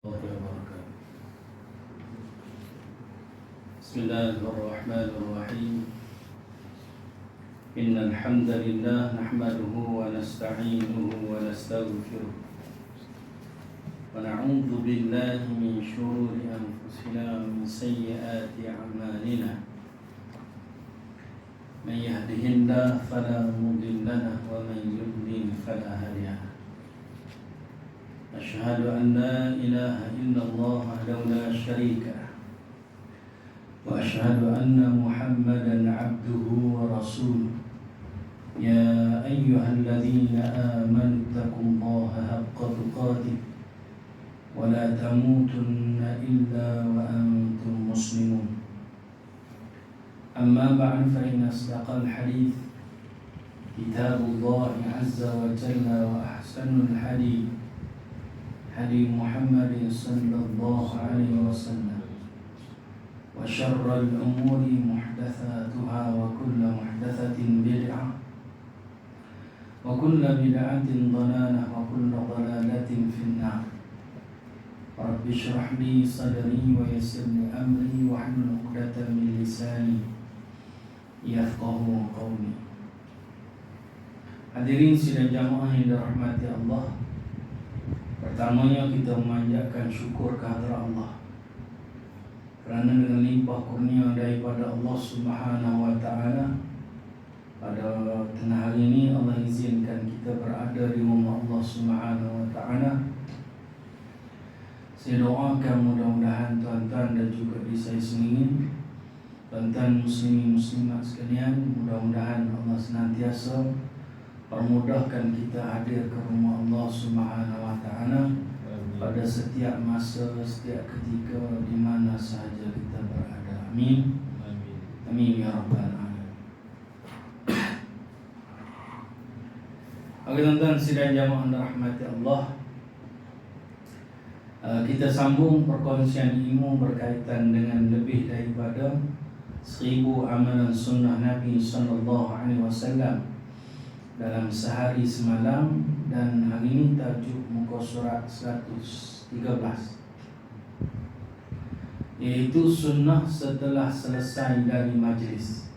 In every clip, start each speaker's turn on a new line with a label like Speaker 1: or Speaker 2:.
Speaker 1: وبركاته. بسم الله الرحمن الرحيم. إن الحمد لله نحمده ونستعينه ونستغفره ونعوذ بالله من شرور أنفسنا ومن سيئات أعمالنا. من يهده الله فلا مضل له ومن يضلل فلا هادي له. أشهد أن لا إله إلا الله وحده لا شريك له وأشهد أن محمدا عبده ورسوله. يا أيها الذين آمنوا اتقوا الله حق تقاته ولا تموتن إلا وأنتم مسلمون. أما بعد فإن أصدق الحديث كتاب الله عز وجل وأحسن الحديث حديث محمد صلى الله عليه وسلم وشر الأمور محدثاتها وكل محدثة بدعة وكل بدعة ضلالة وكل ضلالة في النار. رب اشرح لي صدري ويسر لي أمري واحلل عقدة من لساني yafqahu qawli. Hadirin sidang jamaah yang dirahmati Allah, pertamanya kita memanjatkan syukur kehadrat Allah kerana dengan limpah kurnia daripada Allah Subhanahu wa taala, pada tengah hari ini Allah izinkan kita berada di rumah Allah Subhanahu wa taala. Saya doakan mudah-mudahan tuan-tuan dan juga diri saya sendiri, tuan-tuan muslimin muslimat sekalian, mudah-mudahan Allah senantiasa permudahkan kita hadir ke rumah Allah Subhanahu wa taala pada setiap masa, setiap ketika, di mana sahaja kita berada. Amin. Amin ya rabbal alamin. Oke tuan-tuan sidang jamaah rahmati Allah, kita sambung perkongsian ilmu berkaitan dengan lebih daripada 1000 amalan sunnah Nabi sallallahu alaihi wasallam dalam sehari semalam, dan hari ini tajuk muka surat 113, iaitu sunnah setelah selesai dari majlis.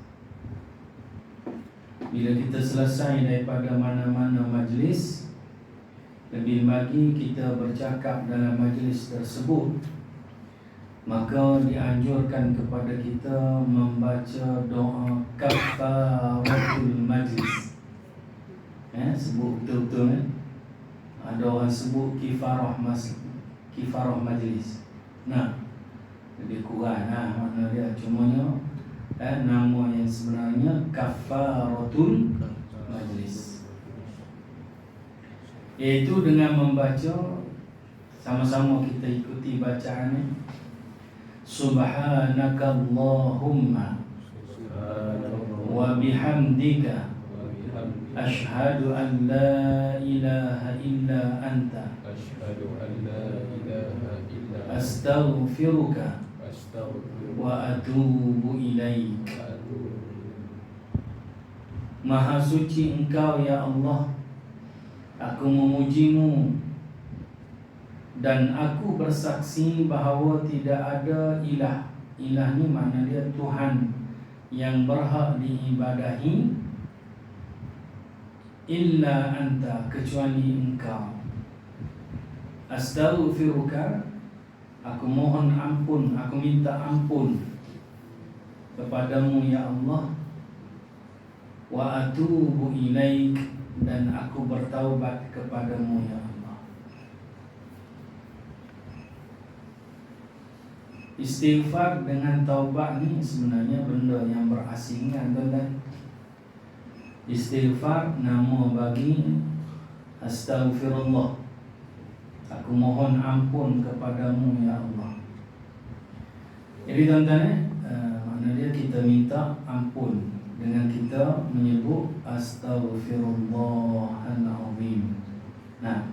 Speaker 1: Bila kita selesai daripada mana-mana majlis, lebih lagi kita bercakap dalam majlis tersebut, maka dianjurkan kepada kita membaca doa kafaratul majlis. Sebut betul-betul. Ada orang sebut kifarah majlis. Nah, lebih kurang makna dia, cumanya nama yang sebenarnya kafaratul majlis, iaitu dengan membaca, sama-sama kita ikuti bacaannya. Subhanakallahumma wa bihamdika asyhadu an la ilaha illa anta astaghfiruka wa atubu ilaik. Maha suci Engkau ya Allah, aku memujimu dan aku bersaksi bahawa tidak ada ilah. Ilah ni makna dia Tuhan yang berhak diibadahi, illa anta, kecuali Engkau. Astaghfiruka, aku mohon ampun, aku minta ampun kepadamu ya Allah. Wa atubu ilaik, dan aku bertaubat kepadamu ya Allah. Istighfar dengan taubat ni sebenarnya benda yang berasingan, tuan-tuan. Istighfar nama bagi astaghfirullah, aku mohon ampun kepadamu ya Allah. Jadi tuan-tuan, makna dia kita minta ampun dengan kita menyebut astaghfirullahalazim. Nah,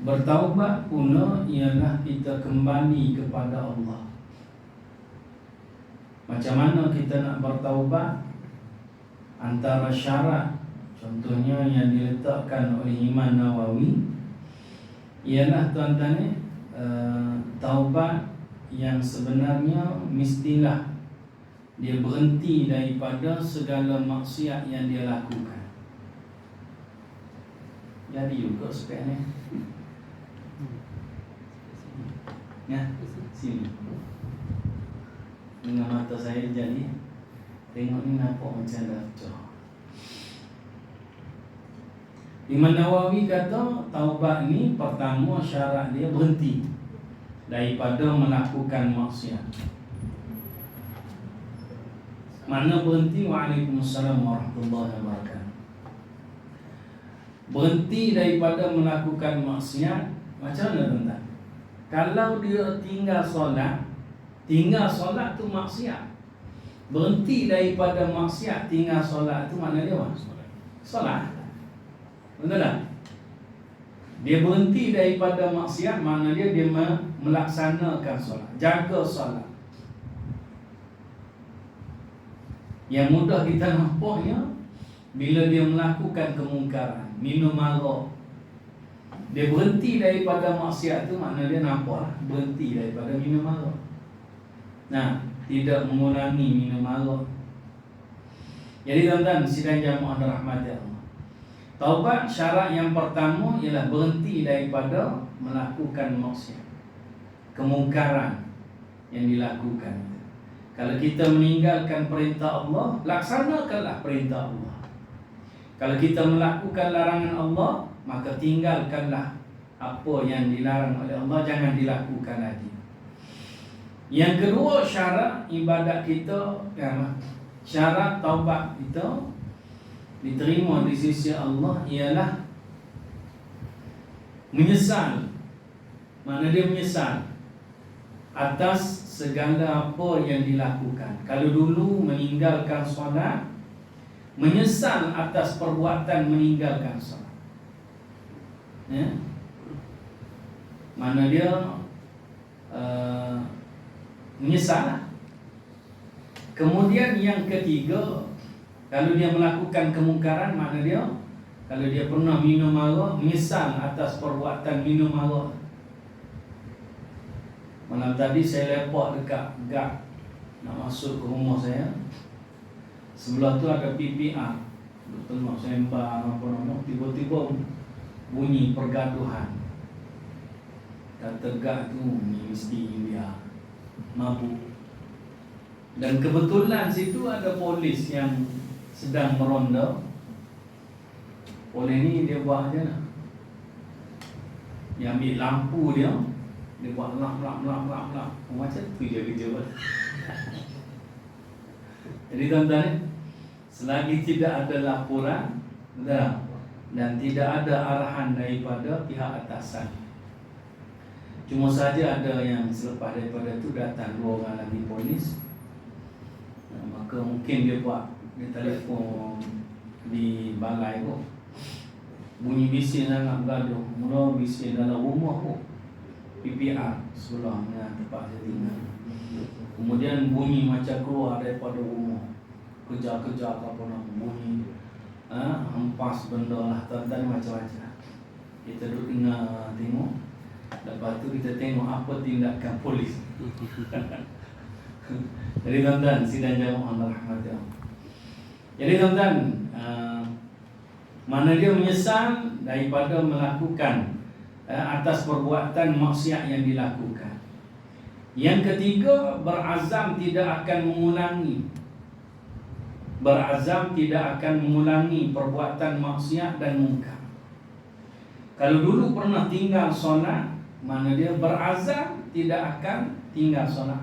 Speaker 1: bertaubat pula ialah kita kembali kepada Allah. Macam mana kita nak bertaubat? Antara syarat, contohnya yang diletakkan oleh Imam Nawawi, ialah tuan-tuan ni taubat yang sebenarnya mestilah dia berhenti daripada segala maksiat yang dia lakukan. Jadi juga spek ni. Ya, sini. Dengan mata saya jadi tengok ni nampak macam dah pecah. Imam Nawawi kata taubat ni pertama syarat dia berhenti daripada melakukan maksiat. Mana berhenti? Waalaikumsalam warahmatullahi wabarakatuh. Berhenti daripada melakukan maksiat macam mana tuan-tuan? Kalau dia tinggal solat tu maksiat. Berhenti daripada maksiat, tinggal solat tu makna dia apa? Solat. Betul tak? Dia berhenti daripada maksiat, makna dia melaksanakan solat, jaga solat. Yang mudah kita nampaknya bila dia melakukan kemungkaran, minum arak, dia berhenti daripada maksiat tu, makna dia nampaklah berhenti daripada minum arak. Nah, tidak mengulangi minum arak. Jadi tuan-tuan sidang jamaah dirahmati Allah, taubat syarat yang pertama ialah berhenti daripada melakukan maksiat, kemungkaran yang dilakukan. Kalau kita meninggalkan perintah Allah, laksanakanlah perintah Allah. Kalau kita melakukan larangan Allah, maka tinggalkanlah apa yang dilarang oleh Allah, jangan dilakukan lagi. Yang kedua syarat ibadat kita, syarat taubat kita diterima di sisi Allah ialah menyesal. Mana dia menyesal atas segala apa yang dilakukan. Kalau dulu meninggalkan solat, menyesal atas perbuatan meninggalkan solat. Mana dia menyesal. Kemudian yang ketiga, kalau dia melakukan kemungkaran, makna dia kalau dia pernah minum arak, menyesal atas perbuatan minum arak. Malam tadi saya lepak dekat gap nak masuk ke rumah saya. Sebelah tu ada PPR, betul nak sembang apa nama, tiba-tiba bunyi pergaduhan. Kata gap tu ni mesti dia mabuk. Dan kebetulan situ ada polis yang sedang meronda. Oleh ni dia buat je lah, dia ambil lampu dia buat lap. Macam tu je kerja. Jadi tuan-tuan, selagi tidak ada laporan dan tidak ada arahan daripada pihak atasan, cuma saja ada yang selepas daripada tu datang 2 orang lagi polis, maka mungkin dia buat, dia telefon di balai tu, bunyi bising sangat bergaduh. Mula bising dalam rumah tu, PPR sebelah dengan tempat saya tinggal. Kemudian bunyi macam keluar daripada rumah, kejar-kejar apa nama, bunyi hempas benda lah, tuan-tuan, macam-macam. Kita duduk tengok. Lepas tu kita tengok apa tindakan polis. Jadi tuan-tuan sidang jamaah rahmati Allah. Jadi tuan-tuan, mana dia menyesal daripada melakukan atas perbuatan maksiat yang dilakukan. Yang ketiga, berazam tidak akan mengulangi. Berazam tidak akan mengulangi perbuatan maksiat dan mungkar. Kalau dulu pernah tinggal solat, mana dia berazam tidak akan tinggal solat,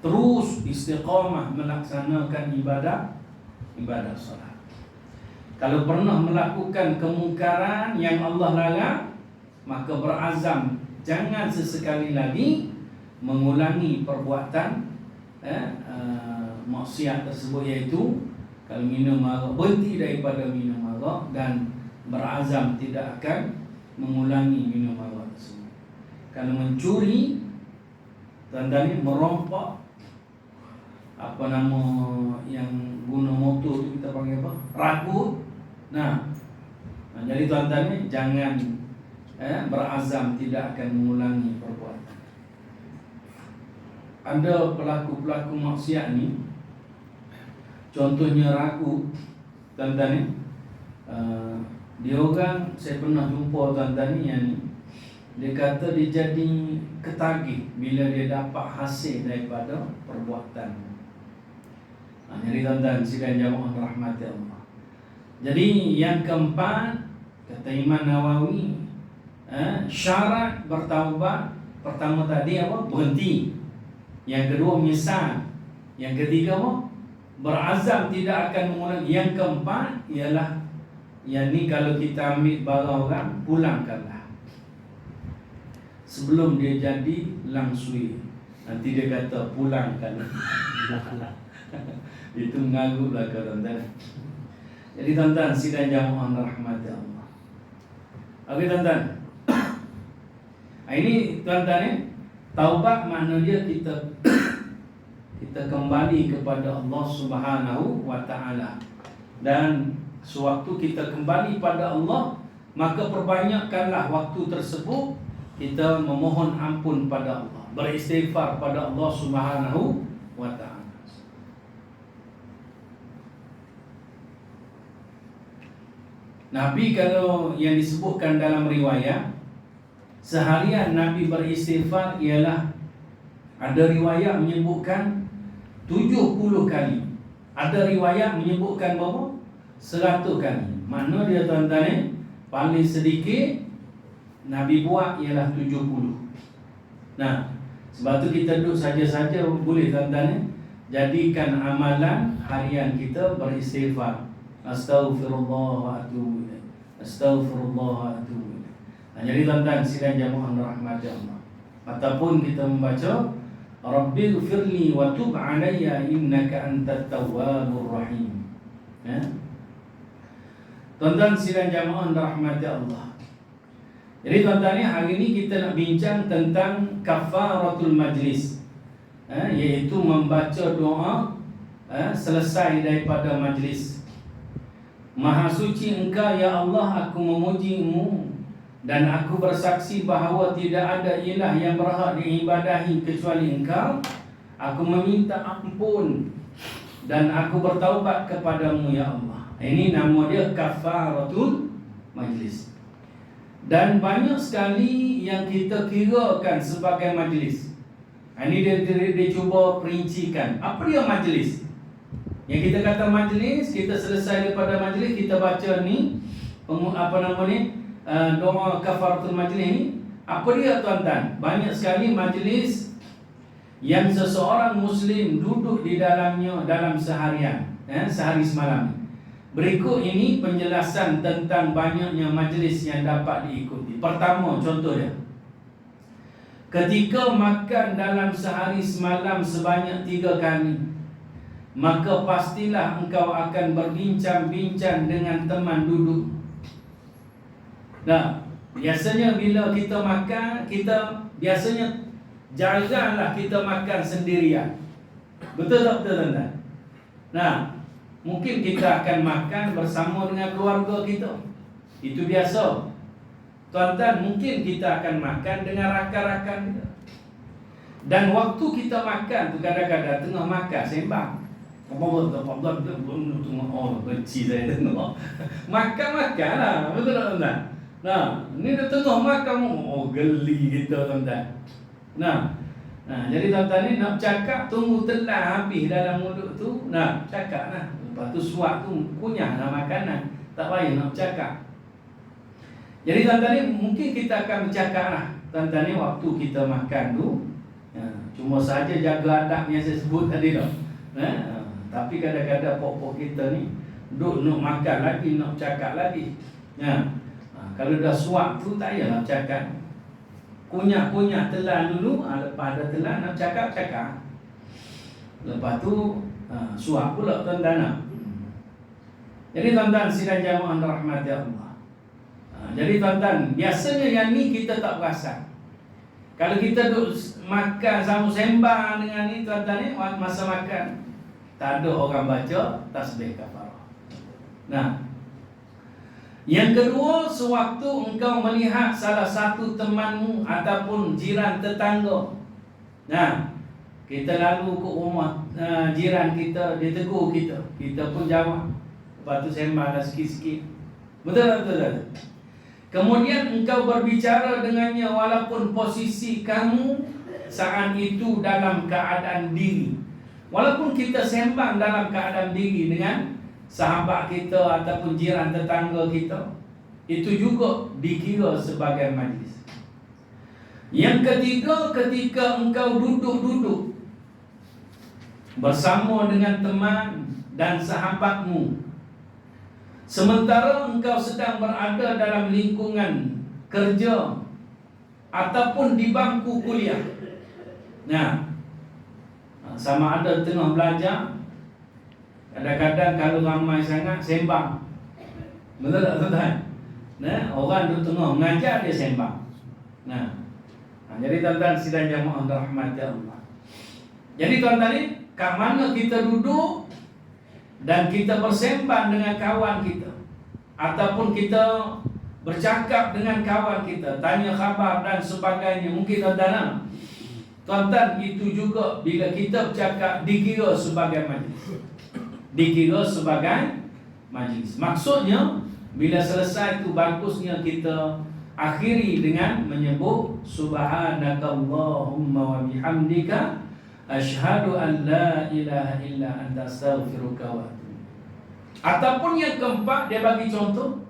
Speaker 1: terus istiqamah melaksanakan ibadah solat. Kalau pernah melakukan kemungkaran yang Allah larang, maka berazam jangan sesekali lagi mengulangi perbuatan maksiat tersebut, iaitu kalau minum arak, berhenti daripada minum arak dan berazam tidak akan mengulangi minum arak tersebut. Kalau mencuri, tuan-tuan ni merompak, apa nama yang guna motor tu kita panggil apa? Rakut. Nah, jadi tuan-tuan ni jangan berazam tidak akan mengulangi perbuatan. Ada pelaku-pelaku maksiat ni, contohnya ragu, tuan-tuan dia orang, saya pernah jumpa tuan-tuan ni, yang ni dia kata dia jadi ketagih bila dia dapat hasil daripada perbuatan. Jadi tuan-tuan sidang jamaah rahmati Allah. Jadi yang keempat, kata Imam Nawawi, syarat bertaubat pertama tadi apa? Berhenti. Yang kedua menyesal. Yang ketiga apa? Berazam tidak akan mengulangi. Yang keempat ialah, yang ni kalau kita ambil barang orang, pulangkanlah sebelum dia jadi langsui. Nanti dia kata pulangkan. Itu mengarutlah tuan-tuan. Jadi tuan-tuan sidang jamaah rahmati Allah. Okey tuan-tuan. Ini tuan-tuan taubat makna dia kita kembali kepada Allah Subhanahu wa taala. Dan sewaktu kita kembali pada Allah, maka perbanyakkanlah waktu tersebut kita memohon ampun pada Allah, beristighfar pada Allah Subhanahu wa taala. Nabi, kalau yang disebutkan dalam riwayat, seharian Nabi beristighfar ialah, ada riwayat menyebutkan 70 kali. Ada riwayat menyebutkan berapa? 100 kali. Mana dia tuan-tuan paling sedikit Nabi buat ialah 70. Nah, sebab tu kita duduk saja-saja boleh tuan-tuan jadikan amalan harian kita beristighfar. Astaghfirullah wa atubu ilaih. Astaghfirullah wa atubu ilaih. Nah, jadi tuan-tuan sidang jamaah rahmati Allah, ataupun kita membaca Rabbighfirli wa tub alayya innaka antat tawwabur rahim. Tuan-tuan sidang jamaah rahmati Allah. Jadi tuan-tuan hari ini kita nak bincang tentang kafaratul majlis, iaitu membaca doa selesai daripada majlis. Maha suci Engkau ya Allah, aku memuji-Mu dan aku bersaksi bahawa tidak ada ilah yang berhak diibadahi kecuali Engkau. Aku meminta ampun dan aku bertaubat kepadamu ya Allah. Ini nama dia kafaratul majlis. Dan banyak sekali yang kita kirakan sebagai majlis. Ini dia cuba perincikan apa dia majlis. Yang kita kata majlis, kita selesai daripada majlis, kita baca ni doa kafaratul majlis ni. Apa dia tuan-tuan? Banyak sekali majlis yang seseorang Muslim duduk di dalamnya dalam seharian, sehari semalam. Berikut ini penjelasan tentang banyaknya majlis yang dapat diikuti. Pertama, contoh dia, ketika makan dalam sehari semalam sebanyak 3 kali, maka pastilah engkau akan berbincang-bincang dengan teman duduk. Nah, biasanya bila kita makan, kita biasanya jaranglah kita makan sendirian. Betul tak betul tuan-tuan? Nah, mungkin kita akan makan bersama dengan keluarga kita. Itu biasa. Tuan-tuan, mungkin kita akan makan dengan rakan-rakan kita. Dan waktu kita makan tu kadang-kadang tengah makan sembang. Oh, benci saya tengok. Makan-makan lah. Betul tak tuan-tuan? Nah, ni dah tengah makan. Oh, geli kita tuan-tuan. Nah, jadi tuan-tuan ni nak cakap tunggu telan habis dalam mulut tu. Nah, cakap lah. Lepas tu suap tu kunyahlah makanan. Tak payah nak bercakap. Jadi tuan-tuan ni mungkin kita akan bercakap lah. Tuan-tuan ni waktu kita makan tu, cuma saja jaga adab yang saya sebut tadi tu. Tapi kadang-kadang pokok kita ni duduk nak makan lagi, nak bercakap lagi. Kalau dah suap tu tak payah nak bercakap. Kunyah-kunyah telan dulu, lepas ada telan nak cakap-cakap. Lepas tu suap pula tuan-tuan. Jadi tuan-tuan sidang jamaah rahmati Allah. Jadi tuan-tuan, biasanya yang ni kita tak perasan. Kalau kita duduk makan sama sembang dengan ni tuan-tuan ni, masa makan tak ada orang baca tasbih kafarah. Nah, Yang kedua, sewaktu engkau melihat salah satu temanmu ataupun jiran tetangga. Nah, kita lalu ke rumah jiran kita, dia tegur kita. Kita pun jawab. Lepas tu sembahlah sikit-sikit. Betul. Kemudian engkau berbicara dengannya walaupun posisi kamu saat itu dalam keadaan diri. Walaupun kita sembang dalam keadaan diri dengan sahabat kita ataupun jiran tetangga kita, itu juga dikira sebagai majlis. Yang ketiga, ketika engkau duduk-duduk bersama dengan teman dan sahabatmu, sementara engkau sedang berada dalam lingkungan kerja ataupun di bangku kuliah. Nah, sama ada tengah belajar, kadang-kadang kalau ramai sangat sembang. Betul tak tuan-tuan? Nah, orang duduk tengah mengajar, dia sembang. Nah, jadi tuan-tuan sidang jamaah rahmat Allah. Jadi tuan-tuan ni, kat mana kita duduk dan kita bersembang dengan kawan kita, ataupun kita bercakap dengan kawan kita, tanya khabar dan sebagainya. Mungkin tuan-tuan, itu juga bila kita bercakap dikira sebagai majlis. Dikira sebagai majlis. Maksudnya, bila selesai itu bagusnya kita akhiri dengan menyebut subhanakallahumma wa bihamdika asyhadu an la ilaha illa anta astaghfiruka wa atubu. Ataupun yang keempat, dia bagi contoh,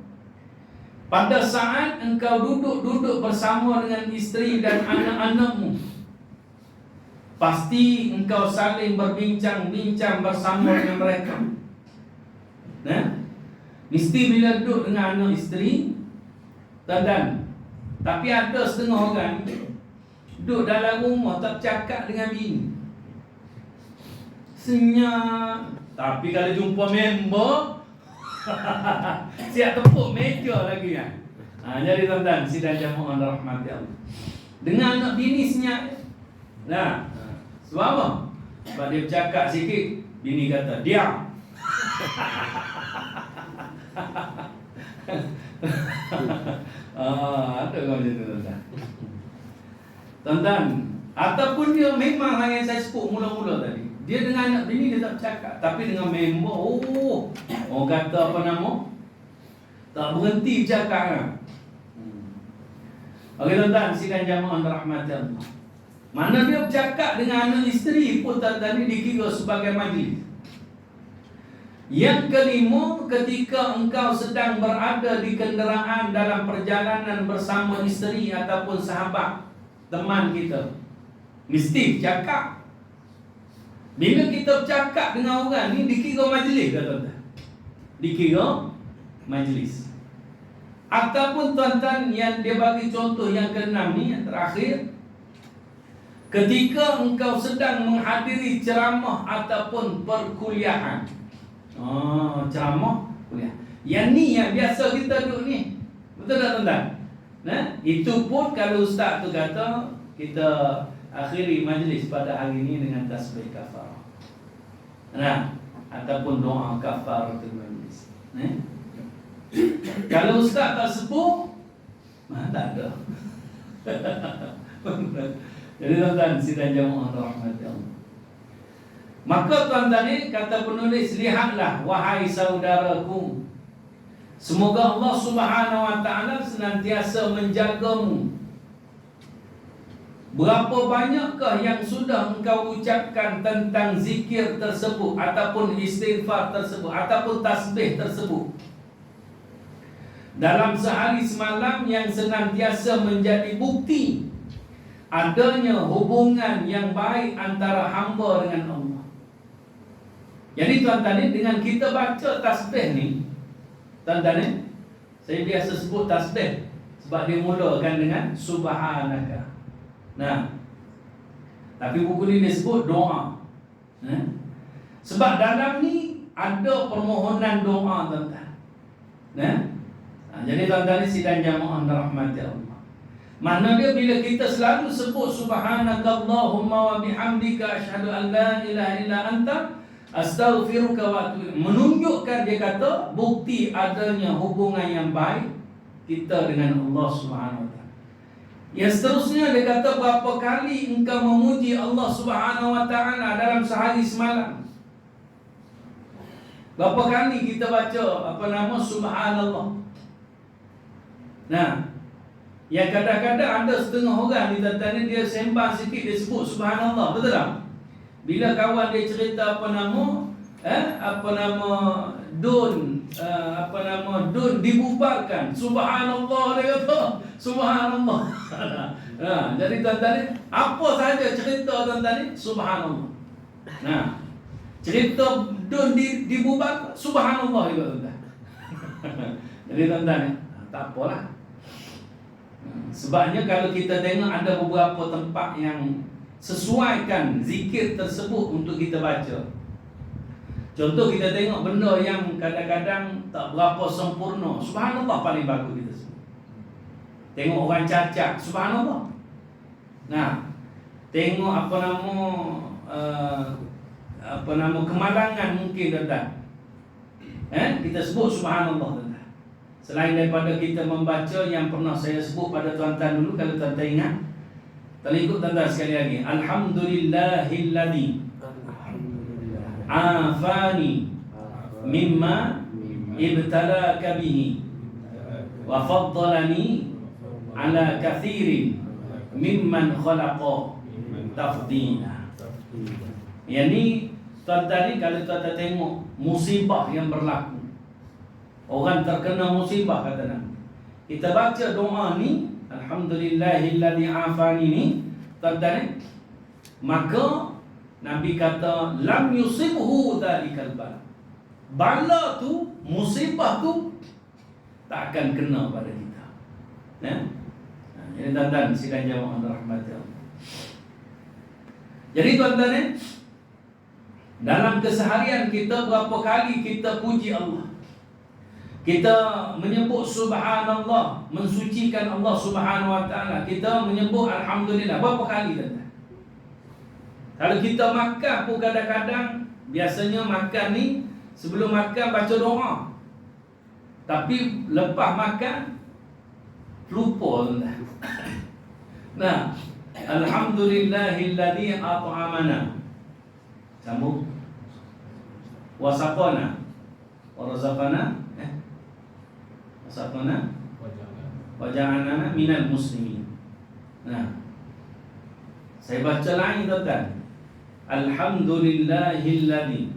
Speaker 1: pada saat engkau duduk bersama dengan isteri dan anak-anakmu, pasti engkau saling berbincang-bincang bersama dengan mereka. Nah, mesti bila duduk dengan anak isteri, dan tapi ada setengah orang duduk dalam rumah tak cakap dengan bini, senyap. Tapi kalau jumpa member siap tepuk meja lagi kan. Jadi tuan-tuan sidang jamaah rahmati Allah, dengan anak bini senyap. Nah, sebab apa? Sebab dia bercakap sikit, bini kata diam. Ada kau macam tu tuan-tuan. Tuan-tuan, ataupun dia memang yang saya sebut mula-mula tadi, dia dengan anak bini dia tak bercakap, tapi dengan member, orang kata apa nama, tak berhenti bercakap kan? Okey tuan-tuan, sidang jamaah rahmat Allah, mana dia bercakap dengan anak isteri pun tadi dikira sebagai majlis. Yang kelima, ketika engkau sedang berada di kenderaan dalam perjalanan bersama isteri ataupun sahabat, teman kita, mesti bercakap. Bila kita bercakap dengan orang ni, dikira majlis ke tuan-tuan? Dikira majlis. Ataupun tuan-tuan yang dia bagi contoh yang keenam ni, yang terakhir, ketika engkau sedang menghadiri ceramah ataupun perkuliahan. Ceramah, kuliah. Yang ni yang biasa kita duduk ni. Betul tak tuan-tuan? Nah, itu pun kalau ustaz tu kata kita akhiri majlis pada hari ini dengan tasbih kafarah. Nah, ataupun doa kafaratul majlis. Kalau ustaz tak sebut, tak ada. Jadi tuan-tuan sidang jamaah rahmati Allah, maka tuan-tuan ni kata penulis, lihatlah wahai saudaraku, semoga Allah Subhanahu wa taala senantiasa menjagamu. Berapa banyakkah yang sudah engkau ucapkan tentang zikir tersebut ataupun istighfar tersebut ataupun tasbih tersebut dalam sehari semalam, yang senantiasa menjadi bukti adanya hubungan yang baik antara hamba dengan Allah. Jadi tuan-tuan ni, dengan kita baca tasbih ni, tuan-tuan ni, saya biasa sebut tasbih sebab dia mulakan dengan subhanaka. Nah, tapi buku ni dia sebut doa. Sebab dalam ni ada permohonan doa tuan-tuan. Jadi tuan-tuan ni sidang jamaah rahmati Allah, mana dia bila kita selalu sebut subhanakallahumma wa bihamdika asyhadu an la ilaha illa anta Astaghfiruka wa atubu ilaik. Menunjukkan, dia kata, bukti adanya hubungan yang baik kita dengan Allah Subhanahu wa taala. Yang seterusnya dia kata, berapa kali engkau memuji Allah Subhanahu wa taala dalam sehari semalam? Berapa kali kita baca subhanallah? Nah, yang kadang-kadang ada setengah orang di tadi dia sembang sikit, dia sebut subhanallah, betul tak? Bila kawan dia cerita Don dibubarkan, subhanallah, dia kata subhanallah. Nah, jadi tuan-tuan, apa saja cerita tuan-tuan, subhanallah. Nah, cerita Don dibubarkan, subhanallah juga tuan-tuan. Jadi tuan-tuan, tak apalah. Sebabnya kalau kita tengok ada beberapa tempat yang sesuaikan zikir tersebut untuk kita baca. Contoh, kita tengok benda yang kadang-kadang tak berapa sempurna, subhanallah paling bagus kita sebut. Tengok orang cacat, subhanallah. Nah, tengok kemalangan mungkin tuan-tuan, kita sebut subhanallah tuan-tuan. Selain daripada kita membaca yang pernah saya sebut pada tuan-tuan dulu, kalau tuan-tuan ingat, terikut tuan-tuan sekali lagi. Alhamdulillahilladzi afani mimma ibtalaka bihi wa faddalani ala kathirin mimman khalaqa tafdila. Yang ni tuan-tuan, kalau tuan-tuan tengok musibah yang berlaku, orang terkena musibah, kata Nabi, kita baca doa ni, alhamdulillahilladzi afani ni, tuan-tuan, maka Nabi kata lam yusibhu dzalikal bala. Bala tu, musibah tu tak akan kena pada kita. Jadi tuan-tuan sidang jamaah rahmat Allah. Jadi tuan-tuan, dalam keseharian kita berapa kali kita puji Allah? Kita menyebut subhanallah, mensucikan Allah Subhanahu wa taala. Kita menyebut alhamdulillah berapa kali tuan-tuan? Kalau kita makan pun kadang-kadang, biasanya makan ni sebelum makan baca doa, tapi lepas makan lupa. Nah, alhamdulillahilladzi at'amana, sambung, wasaqana, warazaqana, wasaqana, waja'alana minal muslimin. Nah, saya baca lain tuan-tuan. Alhamdulillahilladzi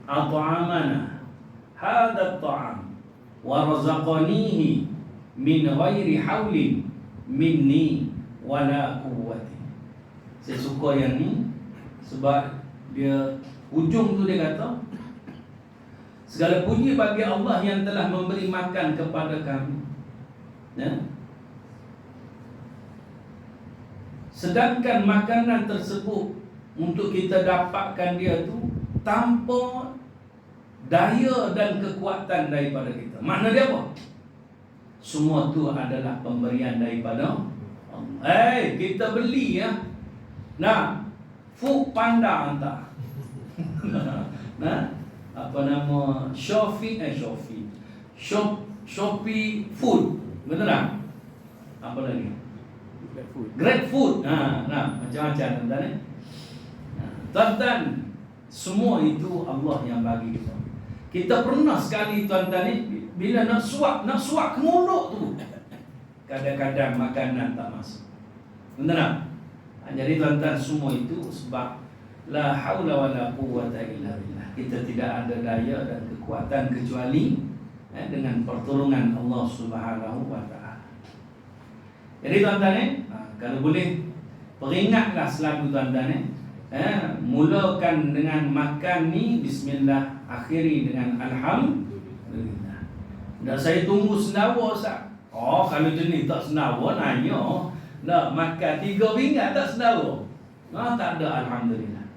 Speaker 1: at'amana hadha at-ta'am wa razaqanihi min ghairi haulin minni wala quwwati. Saya suka yang ni sebab dia hujung tu dia kata, segala puji bagi Allah yang telah memberi makan kepada kami, sedangkan makanan tersebut untuk kita dapatkan dia tu tanpa daya dan kekuatan daripada kita. Makna dia apa? Semua tu adalah pemberian daripada Allah. Kita beli ya. Nah, Food Panda hantar. Shopee Food. Betul tak? Apa lagi? Great Food. Macam-macam tuan-tuan. Tuan-tuan, semua itu Allah yang bagi kita. Kita pernah sekali tuan-tuan ni, bila nak suap ke mulut tu, kadang-kadang makanan tak masuk. Betul tak? Jadi tuan-tuan, semua itu sebab la haula wala quwwata illa billah. Kita tidak ada daya dan kekuatan kecuali dengan pertolongan Allah Subhanahu wa taala. Jadi tuan-tuan, kalau boleh peringatlah selalu tuan-tuan, mulakan dengan makan ni bismillah, akhiri dengan alhamdulillah. Dan saya tunggu sendawa Ustaz. Kalau jenis tak sendawa, nanya nak makan 3 ringgit tak sendawa, tak ada alhamdulillah.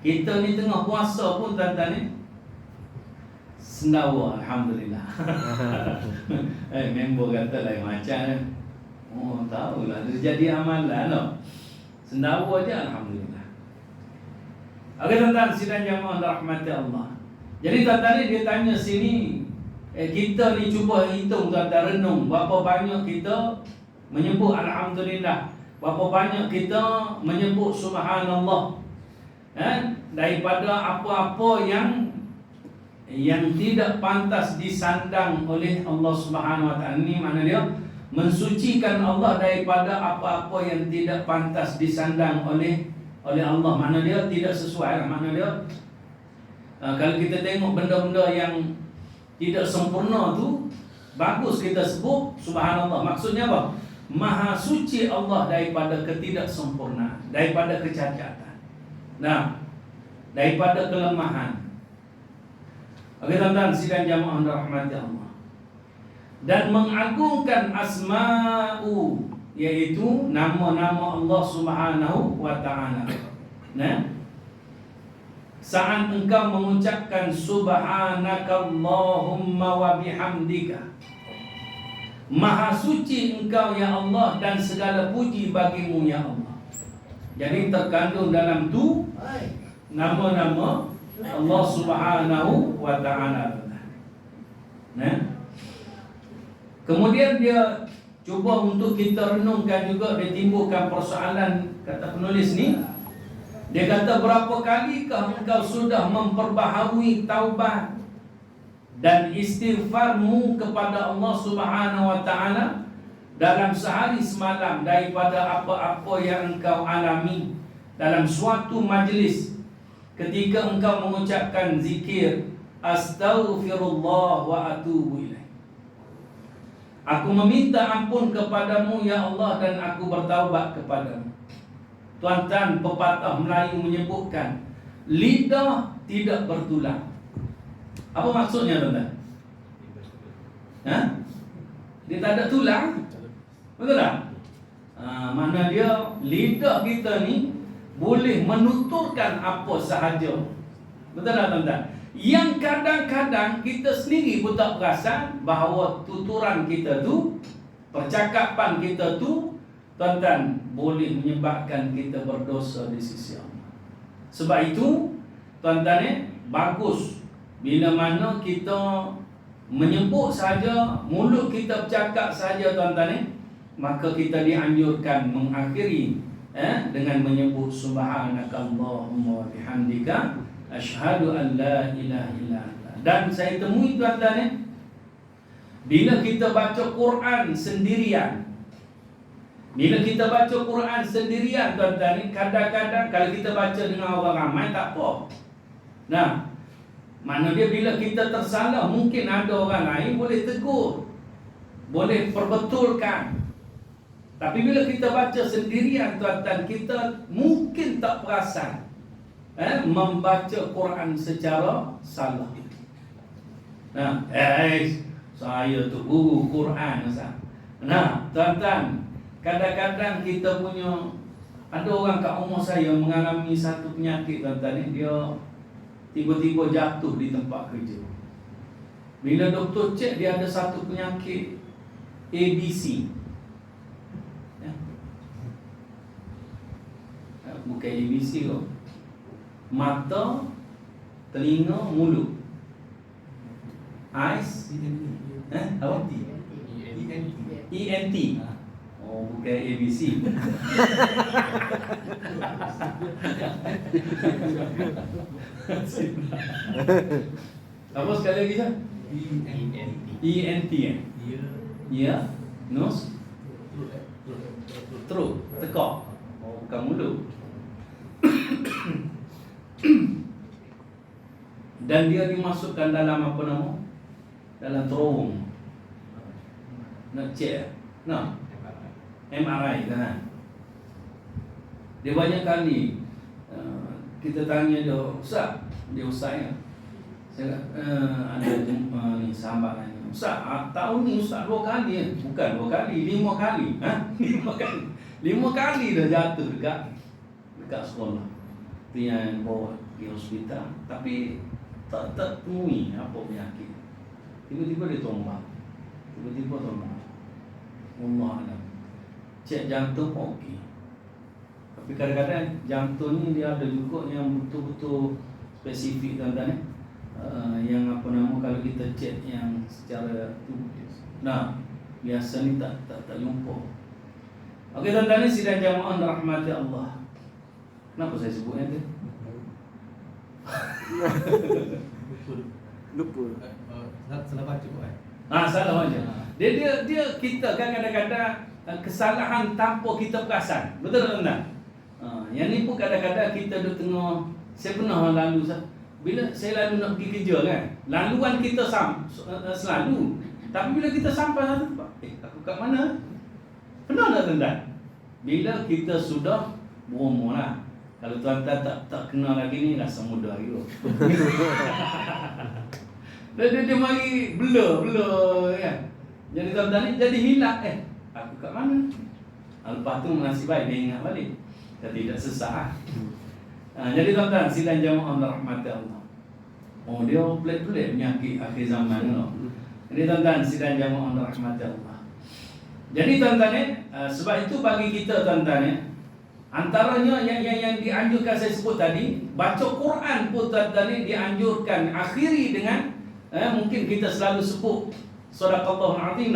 Speaker 1: Kita ni tengah puasa pun tuan-tuan ni sendawa alhamdulillah. Member kata lain macam ni. Tahulah dia jadi amalan no. Sendawa je alhamdulillah. Okey tuan-tuan, sidang jamaah rahmati Allah. Jadi tuan-tuan ni dia tanya sini, kita ni cuba hitung tuan-tuan, renung berapa banyak kita menyebut alhamdulillah, berapa banyak kita menyebut subhanallah. Daripada apa-apa yang tidak pantas disandang oleh Allah Subhanahu Wa Taala. Ini makna dia mensucikan Allah daripada apa-apa yang tidak pantas disandang oleh Allah. Makna dia tidak sesuai. Makna dia kalau kita tengok benda-benda yang tidak sempurna tu, bagus kita sebut subhanallah. Maksudnya apa? Maha suci Allah daripada ketidaksempurnaan, daripada kecacatan, daripada kelemahan. Okey tuan-tuan, sidang jamaah rahmati Allah. Dan mengagungkan asma'u, yaitu nama-nama Allah Subhanahu Wa Taala. Saat engkau mengucapkan subhanakallahumma wa bihamdika, maha suci engkau ya Allah dan segala puji bagimu ya Allah. Jadi terkandung dalam tu nama-nama Allah Subhanahu Wa Taala. Kemudian dia cuba untuk kita renungkan juga, dia timbulkan persoalan, kata penulis ni. Dia kata, berapa kalikah engkau sudah memperbaharui taubat dan istighfarmu kepada Allah Subhanahu Wa Taala dalam sehari semalam daripada apa-apa yang engkau alami dalam suatu majlis ketika engkau mengucapkan zikir astaghfirullah wa atubu ilaih. Aku meminta ampun kepadamu ya Allah dan aku bertaubat kepadamu. Tuan-tuan, pepatah Melayu menyebutkan lidah tidak bertulang. Apa maksudnya tuan-tuan? Dia tak ada tulang. Betul tak? Mana dia lidah kita ni boleh menuturkan apa sahaja. Betul tak tuan-tuan? Yang kadang-kadang kita sendiri pun tak perasan bahawa tuturan kita tu, percakapan kita tu, tuan-tuan, boleh menyebabkan kita berdosa di sisi Allah. Sebab itu, tuan-tuan, bagus bila mana kita menyebut saja, mulut kita bercakap saja tuan-tuan, maka kita dianjurkan mengakhiri dengan menyebut subhanakallahumma wa bihamdika asyhadu an la ilaha illa anta. Dan saya temui tuan-tuan, bila kita baca Quran sendirian, tuan-tuan, kadang-kadang kalau kita baca dengan orang ramai tak apa. Mana dia bila kita tersalah, mungkin ada orang lain boleh tegur, boleh perbetulkan. Tapi bila kita baca sendirian tuan-tuan, kita mungkin tak perasan membaca Quran secara salah. Saya tu guru Quran. Tuan-tuan, kadang-kadang kita punya, ada orang kat rumah saya mengalami satu penyakit tuan-tuan, dia tiba-tiba jatuh di tempat kerja. Bila doktor cek, dia ada satu penyakit ABC. Bukan ABC kok. Mata, telinga, mulut. Eyes, apa? ENT. Oh, bukan ABC. Apa sekali lagi sah? ENT. Ya, nose, throat, tekak. Oh, bukan mulut. Dan dia dimasukkan dalam apa nama? Dalam terowong. Nak cek, MRI kan? Dia banyak kali kita tanya dia, Ustaz, dia Ustaz ya. Saya ada jumpa ni sahabat ni, Ustaz, tahun ni Ustaz 2 kali bukan 2 kali, 5 kali. 5 kali dah jatuh dekat sekolah. Itu yang bawa pergi hospital, tapi tak temui apa penyakit. Tiba-tiba dia tombak. Allah alam. Cek jantung okey, Tapi kadang-kadang jantung ni dia ada juga yang betul-betul spesifik tuan-tuan yang apa nama kalau kita cek yang secara tu. Nah, biasa ni tak jumpa. Okey tuan-tuan ni sidang jamaah rahmati Allah. Kenapa saya sebutnya tu?
Speaker 2: Lupa.
Speaker 3: Salah baca buat.
Speaker 1: Salah baca. Dia kita kan kadang-kadang kesalahan tanpa kita perasan. Betul tuan-tuan? Yang ni pun kadang-kadang kita duduk tengah. Saya pernah lalu bila saya lalu nak pergi kerja kan, laluan kita selalu. Tapi bila kita sampai satu tempat, aku kat mana? Pernah tak tuan-tuan? Bila kita sudah berumur lah. Kalau tuan-tuan tak kenal lagi ni, rasa muda lagi tu. Dia mari blur kan. Jadi tuan-tuan ni jadi hilang. Aku kat mana? Lepas tu nasib baik dia ingat balik. Dia tidak sesat. Jadi tuan-tuan, sidang jamaah rahmati Allah. Dia pelik-pelik penyakit akhir zaman tu. Jadi tuan-tuan, sidang jamaah rahmati Allah. Jadi tuan-tuan sebab itu bagi kita tuan-tuan antaranya yang dianjurkan saya sebut tadi, baca Quran pun tuan-tuan dianjurkan akhiri dengan mungkin kita selalu sebut sadaqallahul azim.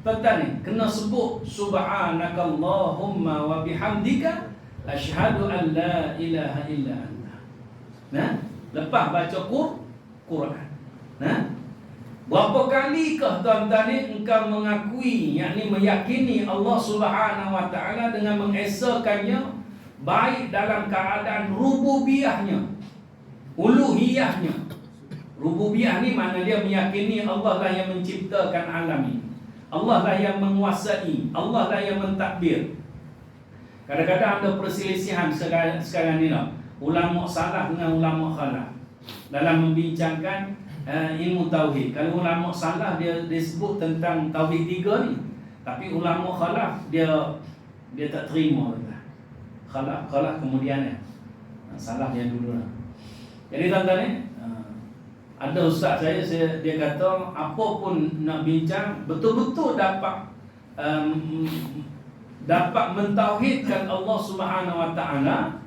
Speaker 1: Tuan-tuan kena sebut subhanakallahumma wa bihamdika asyhadu an la ilaha illa anta. Lepas baca Quran. Berapa kalikah tuan-tuan engkau mengakui, yakni meyakini Allah Subhanahu wa taala dengan mengesakannya baik dalam keadaan rububiyahnya, uluhiyahnya. Rububiyah ni makna dia meyakini Allah lah yang menciptakan alam ini. Allah lah yang menguasai, Allah lah yang mentadbir. Kadang-kadang ada perselisihan sekarang ni lah. Ulama salah dengan ulama khalaf dalam membincangkan ilmu tauhid. Kalau ulama salah dia sebut tentang tauhid 3 ni, tapi ulama khalaf dia tak terima. Khalaf kemudian salah yang dulu lah. Jadi tuan-tuan ada ustaz saya dia kata apa pun nak bincang betul-betul dapat mentauhidkan Allah Subhanahu wa taala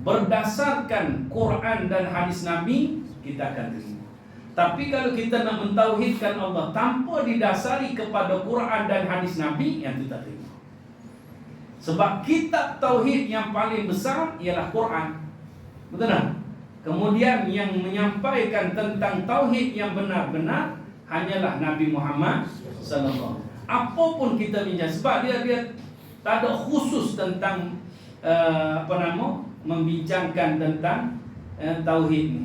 Speaker 1: berdasarkan Quran dan hadis Nabi, kita akan terima. Tapi kalau kita nak mentauhidkan Allah tanpa didasari kepada Quran dan hadis Nabi, yang itu tak terima. Sebab kitab tauhid yang paling besar ialah Quran. Betul tak? Kemudian yang menyampaikan tentang tauhid yang benar-benar hanyalah Nabi Muhammad sallallahu alaihi wasallam. Apapun kita bincang, sebab dia tak ada khusus tentang membincangkan tentang tauhid ni.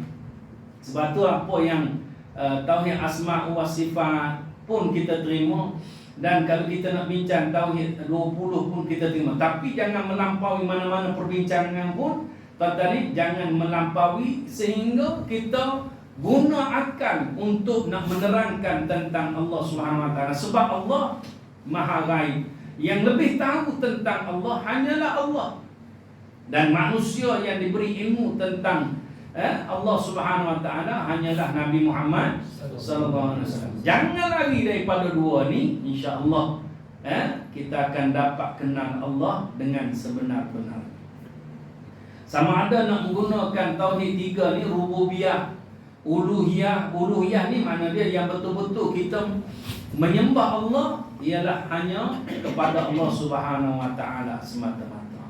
Speaker 1: Sebab tu apa yang tauhid asma' wa sifat pun kita terima, dan kalau kita nak bincang tauhid 20 pun kita terima. Tapi jangan melampaui mana-mana perbincangan pun. Tuan-tuan, jangan melampaui sehingga kita guna akal untuk nak menerangkan tentang Allah Subhanahu wa taala. Sebab Allah Maha Ghaib. Yang lebih tahu tentang Allah hanyalah Allah. Dan manusia yang diberi ilmu tentang Allah Subhanahu wa taala hanyalah Nabi Muhammad sallallahu alaihi wasallam. Jangan lari daripada dua ni, insya-Allah kita akan dapat kenal Allah dengan sebenar-benar. Sama ada nak menggunakan tauhid 3 ni, rububiyah, uluhiyah ni makna dia yang betul-betul kita menyembah Allah ialah hanya kepada Allah Subhanahu wa taala semata-mata.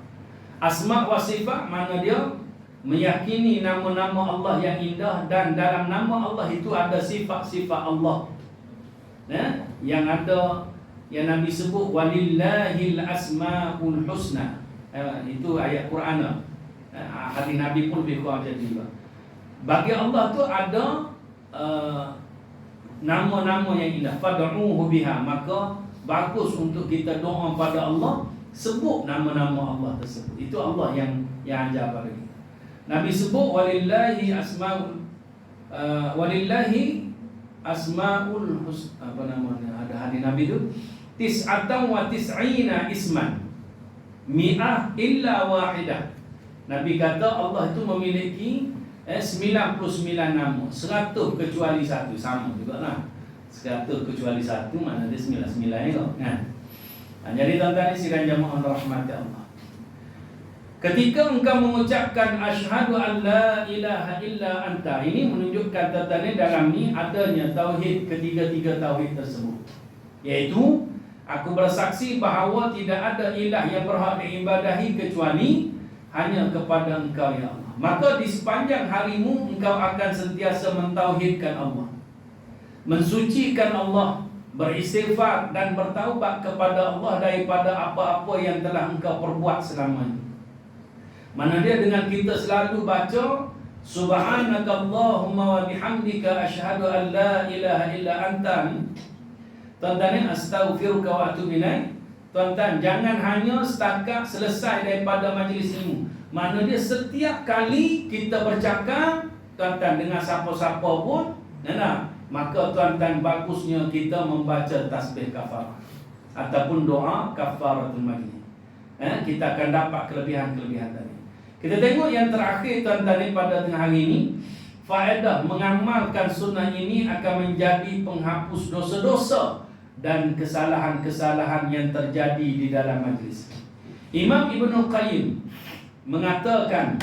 Speaker 1: Asma' wa sifat makna dia meyakini nama-nama Allah yang indah, dan dalam nama Allah itu ada sifat-sifat Allah. Yang ada yang Nabi sebut walillahil asmaul husna. Itu ayat Quran. Hadis Nabi pun lebih kurang macam tu. Bagi Allah tu ada nama-nama yang indah. Fad'uhu biha, maka bagus untuk kita doa pada Allah, sebut nama-nama Allah tersebut. Itu Allah yang ajar pada kita. Nabi sebut walillahi asmaul husna, apa namanya, ada hadis Nabi tu, tis'atan wa tis'ina isman mi'ah illa wahidah. Nabi kata Allah itu memiliki 99 nama, 100 kecuali satu. Sama juga lah, 100 kecuali satu, mana dia 99 ni kok. Jadi tuan-tuan sidang jamaah rahmati Allah, Ketika engkau mengucapkan asyhadu an la ilaha illa anta, ini menunjukkan tentang dalam ni adanya tauhid, ketiga-tiga tauhid tersebut, yaitu aku bersaksi bahawa tidak ada ilah yang berhak diibadahi kecuali hanya kepada engkau ya Allah. Maka di sepanjang harimu engkau akan sentiasa mentauhidkan Allah, mensucikan Allah, beristighfar dan bertaubat kepada Allah daripada apa-apa yang telah engkau perbuat selama ini. Mana dia dengan kita selalu baca subhanakallahumma wa bihamdika asyhadu an la ilaha illa anta. Tuan-tuan, astaghfiruka wa atubu ilaik. Tuan-tuan, jangan hanya setakat selesai daripada majlis ilmu. Mana dia setiap kali kita bercakap, tuan-tuan, dengan siapa-siapa pun, maka tuan-tuan bagusnya kita membaca tasbih kafarah ataupun doa kafaratul majlis. Kita akan dapat kelebihan-kelebihan tadi. Kita tengok yang terakhir tuan-tuan pada tengah hari ini, faedah mengamalkan sunnah ini akan menjadi penghapus dosa-dosa dan kesalahan-kesalahan yang terjadi di dalam majlis. Imam Ibnu Qayyim mengatakan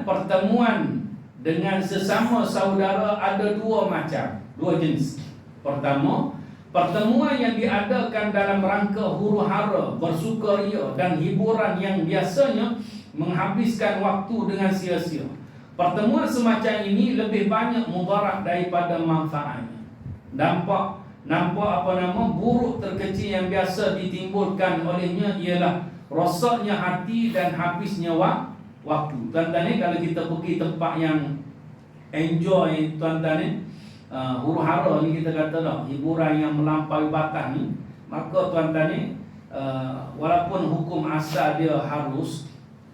Speaker 1: pertemuan dengan sesama saudara ada dua macam, dua jenis. Pertama, pertemuan yang diadakan dalam rangka huru-hara, bersukaria dan hiburan yang biasanya menghabiskan waktu dengan sia-sia. Pertemuan semacam ini lebih banyak mudarat daripada manfaatnya. Nampak buruk terkecil yang biasa ditimbulkan olehnya ialah rosaknya hati dan habisnya waktu. Tuan-tuan, kalau kita pergi tempat yang enjoy, tuan-tuan, huru-hara ni kita kata dah, hiburan yang melampaui batas ni, maka tuan-tuan, walaupun hukum asal dia harus,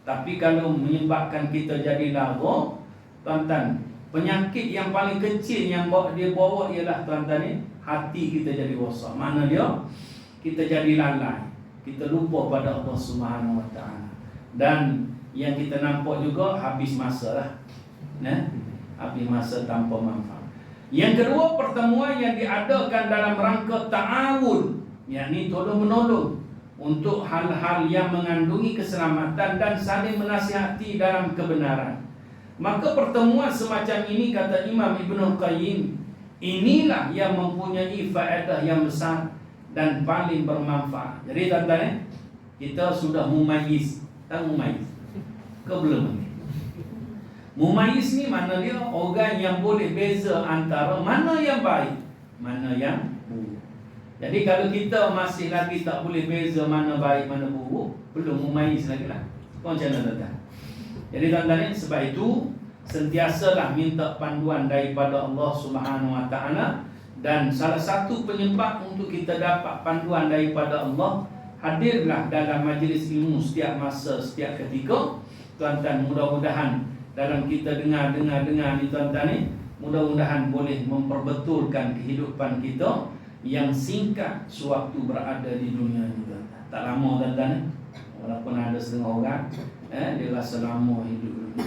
Speaker 1: tapi kalau menyebabkan kita jadi lara, tuan-tuan, penyakit yang paling kecil yang dia bawa ialah, tuan-tuan, hati kita jadi rosak. Mana dia? Kita jadi lalai, kita lupa pada Allah Subhanahu Wa Taala. Dan yang kita nampak juga habis masa lah, habis masa tanpa manfaat. Yang kedua, pertemuan yang diadakan dalam rangka ta'awun, yakni tolong-menolong untuk hal-hal yang mengandungi keselamatan dan saling menasihati dalam kebenaran. Maka pertemuan semacam ini, kata Imam Ibnu Qayyim, inilah yang mempunyai faedah yang besar dan paling bermanfaat. Jadi tuan-tuan, kita sudah mumayyiz. Tahu mumayyiz? Ke belum? Mumayyiz ni mana dia? Orang yang boleh beza antara mana yang baik, mana yang buruk. Jadi kalau kita masih lagi tak boleh beza mana baik mana buruk, belum mumayyiz lagi lah. Macam mana tuan-tuan? Jadi tuan-tuan, sebab itu sentiasalah minta panduan daripada Allah Subhanahu Wa Taala. Dan salah satu penyebab untuk kita dapat panduan daripada Allah, hadirlah dalam majlis ilmu setiap masa, setiap ketika. Tuan-tuan, mudah-mudahan dalam kita dengar ni tuan-tuan, mudah-mudahan boleh memperbetulkan kehidupan kita yang singkat sewaktu berada di dunia ni, tuan-tuan. Tak lama, tuan-tuan, walaupun ada setengah orang dia rasa lama hidup dunia.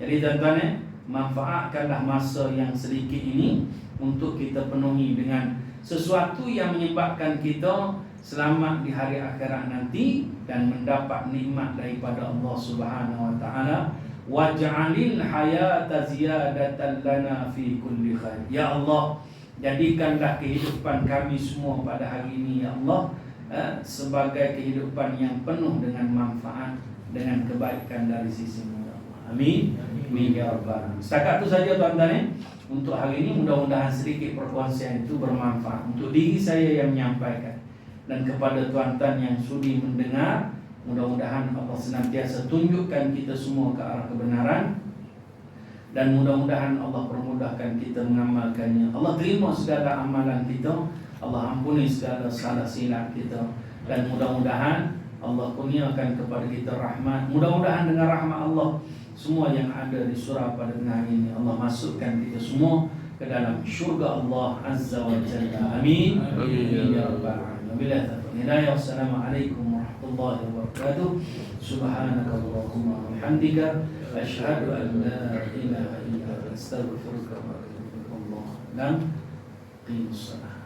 Speaker 1: Jadi tuan-tuan, manfaatkanlah masa yang sedikit ini untuk kita penuhi dengan sesuatu yang menyebabkan kita selamat di hari akhirat nanti dan mendapat nikmat daripada Allah Subhanahu Wa Taala. Waj'alil hayata ziyadatan lana fi kulli khair. Ya Allah, jadikanlah kehidupan kami semua pada hari ini, ya Allah, sebagai kehidupan yang penuh dengan manfaat, dengan kebaikan dari sisi-Mu, ya Allah. Amin. Amin ya rabbal alamin. Setakat itu saja tuan-tuan, untuk hari ini. Mudah-mudahan sedikit perkongsian itu bermanfaat untuk diri saya yang menyampaikan dan kepada tuan-tuan yang sudi mendengar. Mudah-mudahan Allah senantiasa tunjukkan kita semua ke arah kebenaran, dan mudah-mudahan Allah permudahkan kita mengamalkannya. Allah terima segala amalan kita, Allah ampuni segala salah silap kita, dan mudah-mudahan Allah kurniakan kepada kita rahmat. Mudah-mudahan dengan rahmat Allah, semua yang ada di surau pada tengah ini, Allah masukkan kita semua ke dalam syurga Allah Azza wa Jalla. Amin. Amin ya rabbal alamin. Wabillahi taufiq hidayah. Wassalamualaikum warahmatullahi wabarakatuh. Subhanakallahumma wa bihamdika asyhadu an la ilaha illa anta astaghfiruka wa atubu ilaik. Dan qimus shalah.